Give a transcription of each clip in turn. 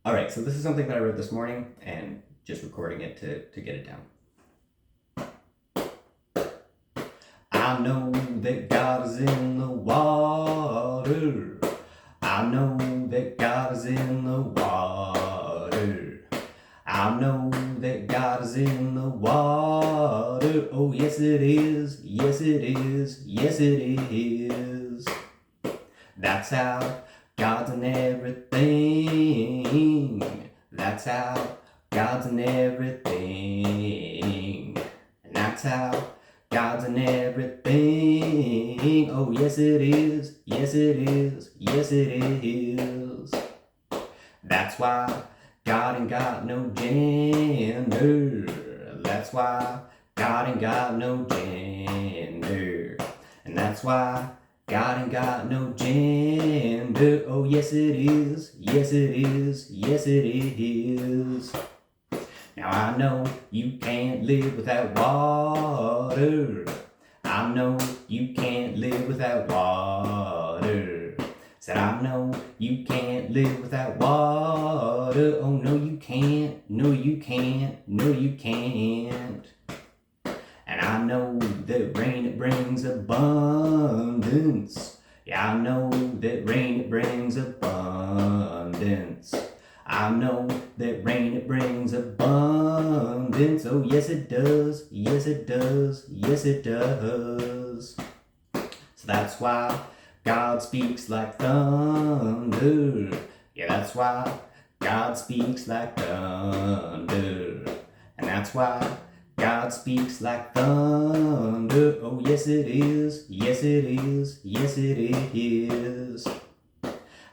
Alright, so this is something that I wrote this morning and just recording it to get it down. I know that God is in the water. I know that God is in the water. I know that God is in the water. Oh, yes, it is. Yes, it is. Yes, it is. That's how God's in everything. That's how God's in everything. And that's how God's in everything. Oh, yes, it is. Yes, it is. Yes, it is. That's why God ain't got no gender. That's why God ain't got no gender. And that's why God ain't got no gender. Oh, yes, it is. Yes, it is. Yes, it is. Now, I know you can't live without water. I know you can't live without water. Said, I know you can't live without water. Oh, no, you can't. No, you can't. No, you can't. And I know that rain, it brings abundance. Yeah, I know that rain, it brings abundance. I know that rain, it brings abundance. Oh, yes, it does. Yes, it does. Yes, it does. So that's why God speaks like thunder. Yeah, that's why God speaks like thunder. And that's why God speaks like thunder. Oh, yes, it is. Yes, it is. Yes, it is.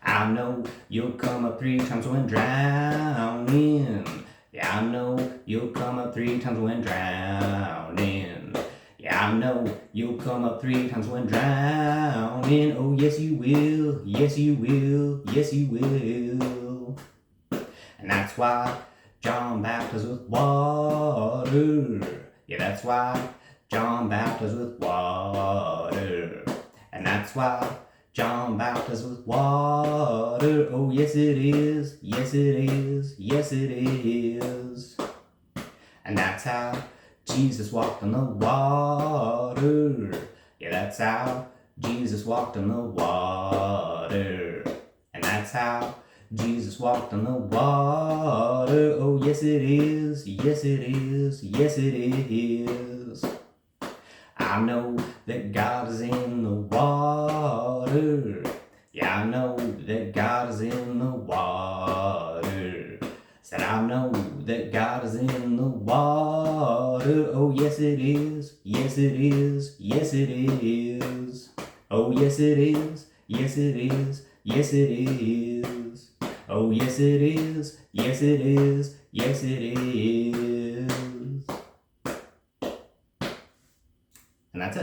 I know you'll come up 3 times when drowning. Yeah, I know you'll come up 3 times when drowning. Yeah, I know you'll come up 3 times when drowning. Oh, yes, you will. Yes, you will. Yes, you will. And that's why John baptized with water. Yeah, that's why John baptized with water. And that's why John baptized with water. Oh, yes, it is. Yes, it is. Yes, it is. And that's how Jesus walked on the water. Yeah, that's how Jesus walked on the water. And that's how Jesus walked on the water. Oh, yes, it is. Yes, it is. Yes, it is. I know that God is in the water. Yeah, I know that God is in the water. Said, I know that God is in the water. Oh, yes, it is. Yes, it is. Yes, it is. Oh, yes, it is. Yes, it is. Yes, it is. Oh, yes, it is. Yes, it is. Yes, it is.